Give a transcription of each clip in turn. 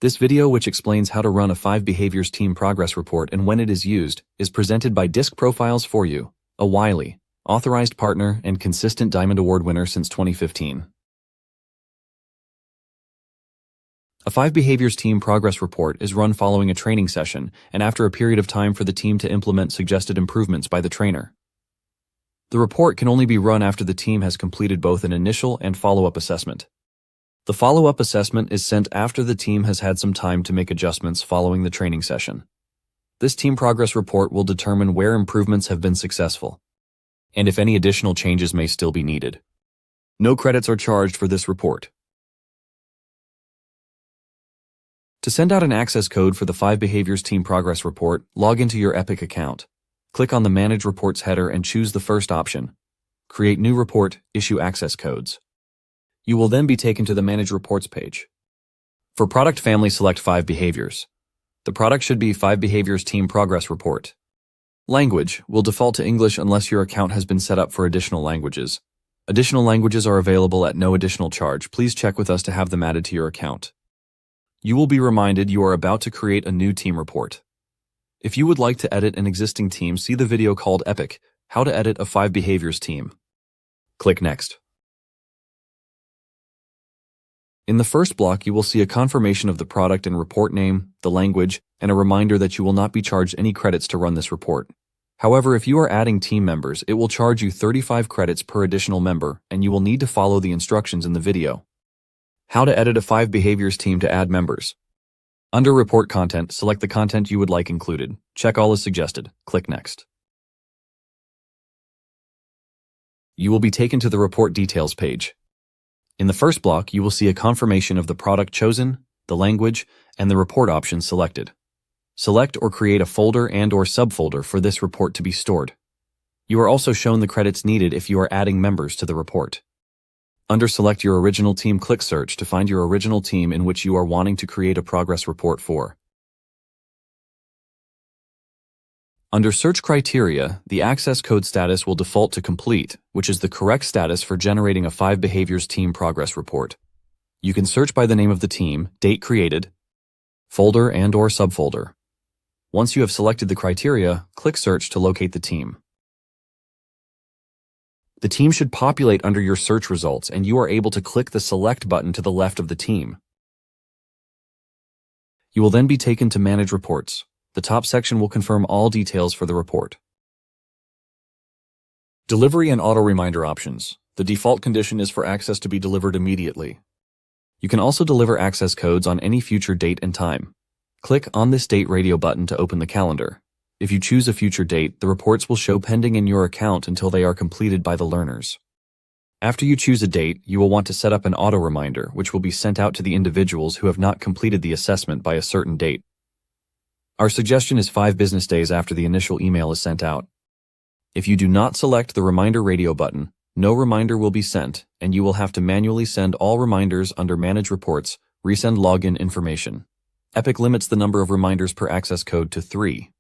This video, which explains how to run a 5 Behaviors Team Progress Report and when it is used, is presented by Disc Profiles for You, a Wiley, authorized partner and consistent Diamond Award winner since 2015. A 5 Behaviors Team Progress Report is run following a training session and after a period of time for the team to implement suggested improvements by the trainer. The report can only be run after the team has completed both an initial and follow-up assessment. The follow-up assessment is sent after the team has had some time to make adjustments following the training session. This team progress report will determine where improvements have been successful, and if any additional changes may still be needed. No credits are charged for this report. To send out an access code for the 5 Behaviors Team Progress Report, log into your Epic account. Click on the Manage Reports header and choose the first option. Create New Report, Issue Access Codes. You will then be taken to the Manage Reports page. For product family, select 5 Behaviors. The product should be 5 Behaviors Team Progress Report. Language will default to English unless your account has been set up for additional languages. Additional languages are available at no additional charge. Please check with us to have them added to your account. You will be reminded you are about to create a new team report. If you would like to edit an existing team, see the video called Epic, How to Edit a 5 Behaviors Team. Click Next. In the first block, you will see a confirmation of the product and report name, the language, and a reminder that you will not be charged any credits to run this report. However, if you are adding team members, it will charge you 35 credits per additional member, and you will need to follow the instructions in the video. How to edit a 5 Behaviors team to add members. Under Report Content, select the content you would like included. Check all as suggested. Click Next. You will be taken to the Report Details page. In the first block, you will see a confirmation of the product chosen, the language, and the report options selected. Select or create a folder and/or subfolder for this report to be stored. You are also shown the credits needed if you are adding members to the report. Under Select Your Original Team, click Search to find your original team in which you are wanting to create a progress report for. Under Search Criteria, the access code status will default to Complete, which is the correct status for generating a 5 Behaviors Team Progress Report. You can search by the name of the team, date created, folder and/or subfolder. Once you have selected the criteria, click Search to locate the team. The team should populate under your search results, and you are able to click the Select button to the left of the team. You will then be taken to Manage Reports. The top section will confirm all details for the report. Delivery and auto reminder options. The default condition is for access to be delivered immediately. You can also deliver access codes on any future date and time. Click on this Date Radio button to open the calendar. If you choose a future date, the reports will show pending in your account until they are completed by the learners. After you choose a date, you will want to set up an auto reminder, which will be sent out to the individuals who have not completed the assessment by a certain date. Our suggestion is 5 business days after the initial email is sent out. If you do not select the Reminder Radio button, no reminder will be sent, and you will have to manually send all reminders under Manage Reports, Resend Login Information. Epic limits the number of reminders per access code to 3.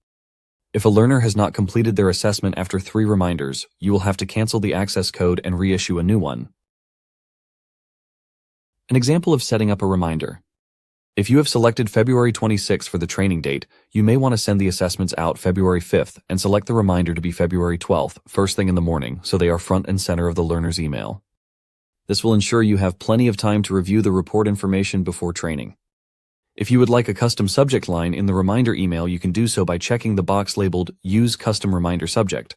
If a learner has not completed their assessment after 3 reminders, you will have to cancel the access code and reissue a new one. An example of setting up a reminder. If you have selected February 26 for the training date, you may want to send the assessments out February 5th and select the reminder to be February 12th, first thing in the morning, so they are front and center of the learner's email. This will ensure you have plenty of time to review the report information before training. If you would like a custom subject line in the reminder email, you can do so by checking the box labeled Use Custom Reminder Subject.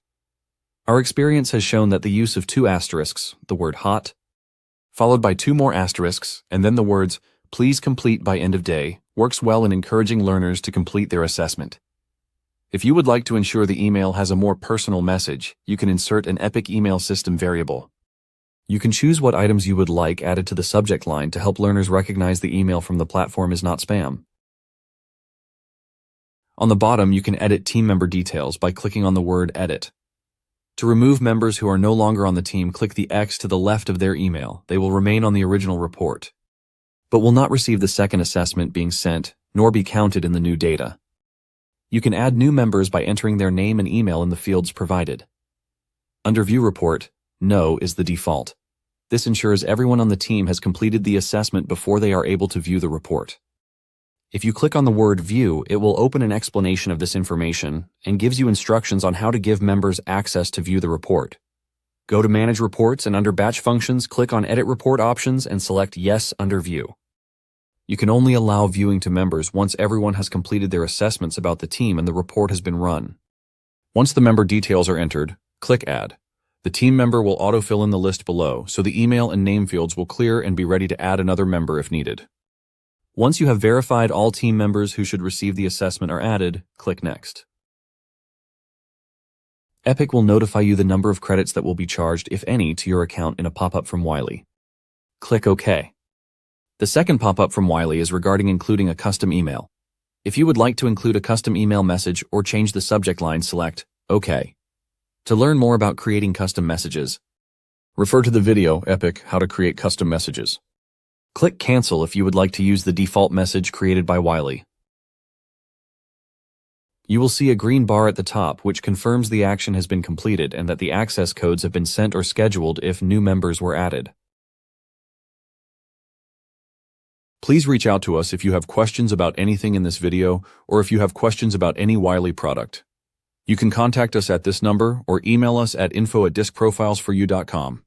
Our experience has shown that the use of 2 asterisks, the word hot, followed by 2 more asterisks, and then the words Please complete by end of day, works well in encouraging learners to complete their assessment. If you would like to ensure the email has a more personal message, you can insert an Epic email system variable. You can choose what items you would like added to the subject line to help learners recognize the email from the platform is not spam. On the bottom, you can edit team member details by clicking on the word Edit. To remove members who are no longer on the team, click the X to the left of their email. They will remain on the original report, but will not receive the second assessment being sent, nor be counted in the new data. You can add new members by entering their name and email in the fields provided. Under View Report, No is the default. This ensures everyone on the team has completed the assessment before they are able to view the report. If you click on the word View, it will open an explanation of this information and gives you instructions on how to give members access to view the report. Go to Manage Reports and under Batch Functions, click on Edit Report Options and select Yes under View. You can only allow viewing to members once everyone has completed their assessments about the team and the report has been run. Once the member details are entered, click Add. The team member will autofill in the list below, so the email and name fields will clear and be ready to add another member if needed. Once you have verified all team members who should receive the assessment are added, click Next. Epic will notify you the number of credits that will be charged, if any, to your account in a pop-up from Wiley. Click OK. The second pop-up from Wiley is regarding including a custom email. If you would like to include a custom email message or change the subject line, select OK. To learn more about creating custom messages, refer to the video, Epic, How to Create Custom Messages. Click Cancel if you would like to use the default message created by Wiley. You will see a green bar at the top which confirms the action has been completed and that the access codes have been sent or scheduled if new members were added. Please reach out to us if you have questions about anything in this video or if you have questions about any Wiley product. You can contact us at this number or email us at info@diskprofilesforyou.com.